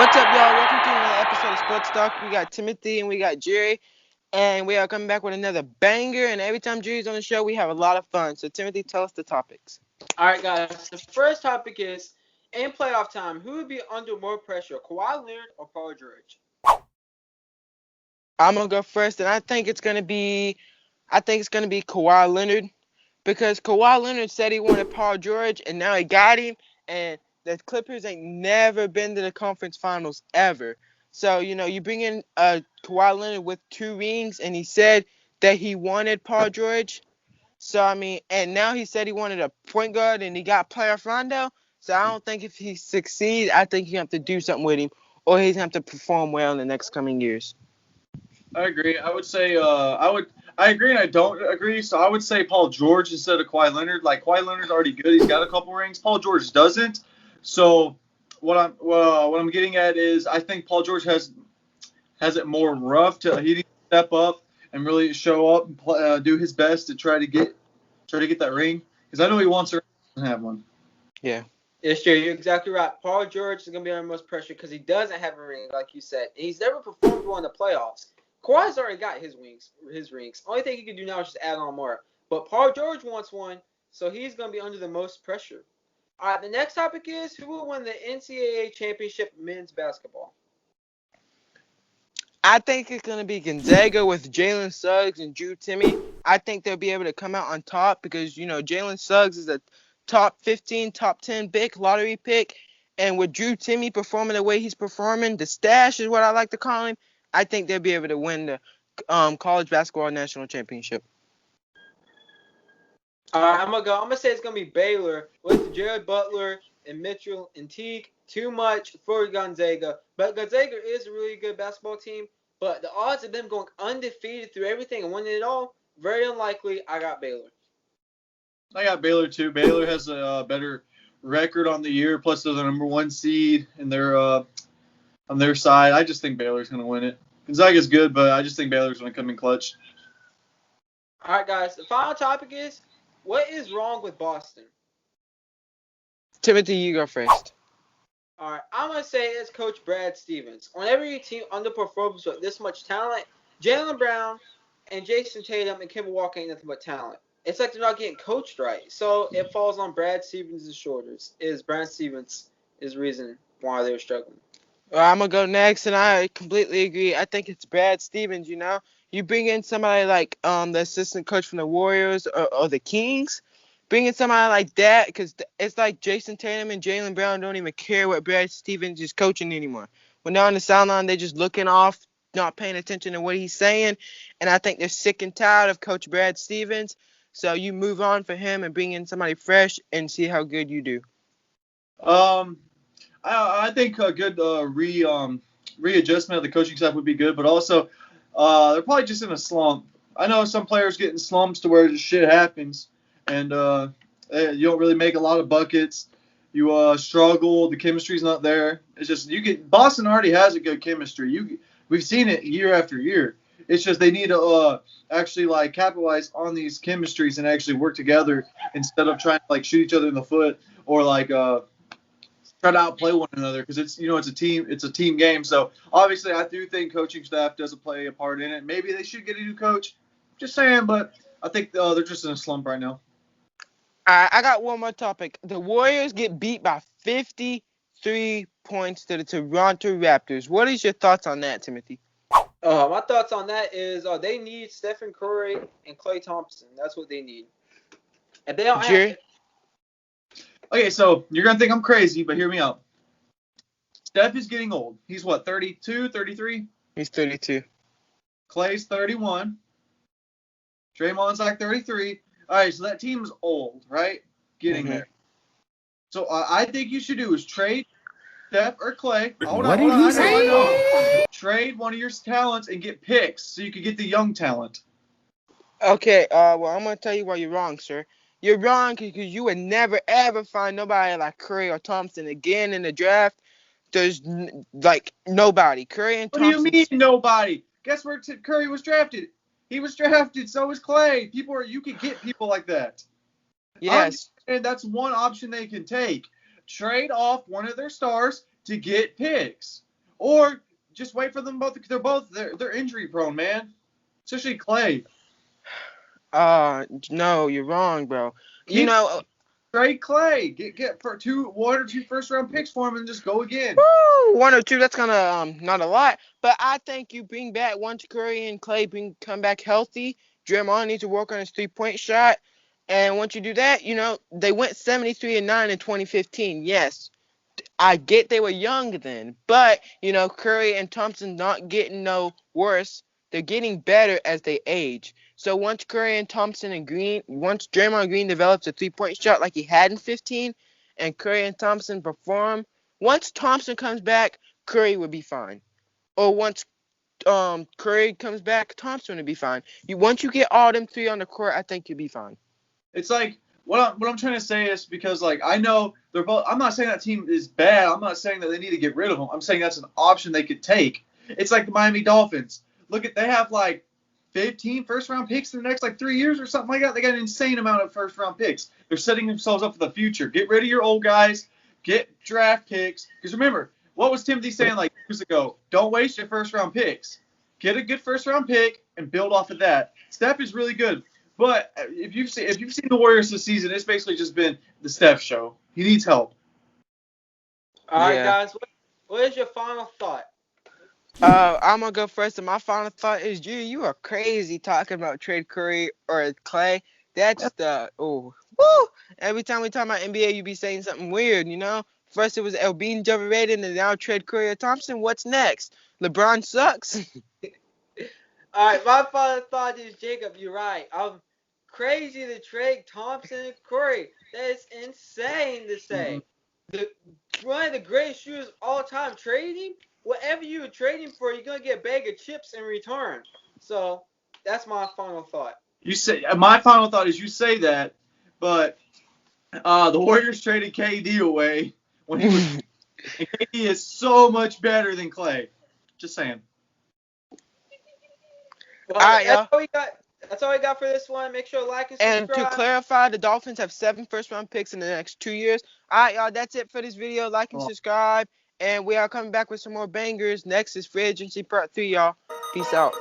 What's up, y'all? Welcome to another episode of Sports Talk. We got Timothy and we got Jerry, and we are coming back with another banger. And every time Jerry's on the show, we have a lot of fun. So, Timothy, tell us the topics. All right, guys. The first topic is in playoff time, who would be under more pressure, Kawhi Leonard or Paul George? I'm gonna go first, and I think it's gonna be Kawhi Leonard because Kawhi Leonard said he wanted Paul George, and now he got him. And the Clippers ain't never been to the conference finals ever. So you bring in Kawhi Leonard with 2 rings, and he said that he wanted Paul George. So and now he said he wanted a point guard, and he got playoff Rondo. So I don't think if he succeeds, I think you have to do something with him, or he's gonna have to perform well in the next coming years. I agree. I would say I agree and I don't agree. So I would say Paul George instead of Kawhi Leonard. Like Kawhi Leonard's already good. He's got a couple rings. Paul George doesn't. So what I'm getting at is I think Paul George has it more rough. He needs to step up and really show up and do his best to try to get that ring because I know he wants to have one. Yeah. Yes, Jerry, you're exactly right. Paul George is going to be under most pressure because he doesn't have a ring, like you said. And he's never performed well in the playoffs. Kawhi's already got his rings. Only thing he can do now is just add on more. But Paul George wants one, so he's going to be under the most pressure. All right, the next topic is who will win the NCAA championship men's basketball? I think it's gonna be Gonzaga with Jalen Suggs and Drew Timmy. I think they'll be able to come out on top because Jalen Suggs is a top 15, top 10 big lottery pick, and with Drew Timmy performing the way he's performing, the stash is what I like to call him. I think they'll be able to win the college basketball national championship. All right, I'm gonna say it's gonna be Baylor with Jared Butler and Mitchell and Teague. Too much for Gonzaga, but Gonzaga is a really good basketball team. But the odds of them going undefeated through everything and winning it all, very unlikely. I got Baylor. I got Baylor too. Baylor has a better record on the year. Plus, they're the number one seed in their on their side. I just think Baylor's going to win it. Gonzaga's good, but I just think Baylor's going to come in clutch. All right, guys. The final topic is what is wrong with Boston? Timothy, you go first. All right, I'm gonna say it's Coach Brad Stevens. On every team underperforms with this much talent, Jaylen Brown and Jason Tatum and Kemba Walker ain't nothing but talent. It's like they're not getting coached right, so it falls on Brad Stevens' shoulders. Brad Stevens is the reason why they're struggling. Well, I'm gonna go next, and I completely agree. I think it's Brad Stevens. You bring in somebody like the assistant coach from the Warriors or the Kings. Bring in somebody like that because it's like Jason Tatum and Jaylen Brown don't even care what Brad Stevens is coaching anymore. When they're on the sideline, they're just looking off, not paying attention to what he's saying. And I think they're sick and tired of Coach Brad Stevens. So you move on for him and bring in somebody fresh and see how good you do. I think a good readjustment of the coaching staff would be good, but also they're probably just in a slump. I know some players get in slumps to where just shit happens, and you don't really make a lot of buckets. You struggle. The chemistry's not there. It's just Boston already has a good chemistry. We've seen it year after year. It's just they need to actually capitalize on these chemistries and actually work together instead of trying to shoot each other in the foot or try to outplay one another because it's a team game. So obviously I do think coaching staff does play a part in it. Maybe they should get a new coach. Just saying, but I think they're just in a slump right now. I got one more topic. The Warriors get beat by 53 points to the Toronto Raptors. What is your thoughts on that, Timothy? My thoughts on that is they need Stephen Curry and Klay Thompson. That's what they need. And they don't have. Okay, so you're going to think I'm crazy, but hear me out. Steph is getting old. He's what, 32, 33? He's 32. Klay's 31. Draymond's 33. All right, so that team's old, right? Getting there. So I think you should do is trade Steph or Klay. What did he say? Trade one of your talents and get picks so you can get the young talent. Okay, well, I'm going to tell you why you're wrong, sir. You're wrong because you would never, ever find nobody like Curry or Thompson again in the draft. There's, nobody. Curry and Thompson. What do you mean, nobody? Guess where Curry was drafted? He was drafted, so was Klay. You can get people like that. Yes. And that's one option they can take. Trade off one of their stars to get picks. or just wait for them both. They're injury prone, man. Especially Clay. No, you're wrong, bro. You Keep know, trade Clay. Get for one or two first round picks for him and just go again. woo, one or two. That's kind of not a lot, but I think you bring back once Curry and Clay come back healthy. Draymond needs to work on his 3-point shot, and once you do that, they went 73-9 in 2015. Yes, I get they were young then, but Curry and Thompson not getting no worse. They're getting better as they age. So once Curry and Thompson and Green, once Draymond Green develops a 3-point shot like he had in 15, and Curry and Thompson perform, once Thompson comes back, Curry will be fine. Or once Curry comes back, Thompson will be fine. Once you get all them three on the court, I think you'll be fine. It's like what I'm trying to say is because like I know they're both. I'm not saying that team is bad. I'm not saying that they need to get rid of them. I'm saying that's an option they could take. It's like the Miami Dolphins. They have like 15 first round picks in the next like 3 years or something like that. They got an insane amount of first round picks. They're setting themselves up for the future. Get rid of your old guys. Get draft picks. Because remember, what was Timothy saying like years ago? Don't waste your first round picks. Get a good first round pick and build off of that. Steph is really good. But if you've seen the Warriors this season, it's basically just been the Steph show. He needs help. All right, Yeah. guys. What is your final thought? I'm gonna go first, and my final thought is, you are crazy talking about trade Curry or Clay. That's woo. Every time we talk about NBA, you be saying something weird, First it was El being overrated, and now trade Curry or Thompson. What's next? LeBron sucks. All right, my final thought is, Jacob, you're right. I'm crazy to trade Thompson and Curry. That is insane to say. One of the greatest shooters of all time, trading, whatever you trade him for, you're going to get a bag of chips in return. So that's my final thought. My final thought is you say that, but the Warriors traded KD away when he was. And KD is so much better than Clay. Just saying. Well, All right, y'all. That's all we got for this one. Make sure to like and subscribe. And to clarify, the Dolphins have 7 first-round picks in the next 2 years. All right, y'all. That's it for this video. Like and subscribe. And we are coming back with some more bangers. Next is Free Agency Part 3, y'all. Peace out.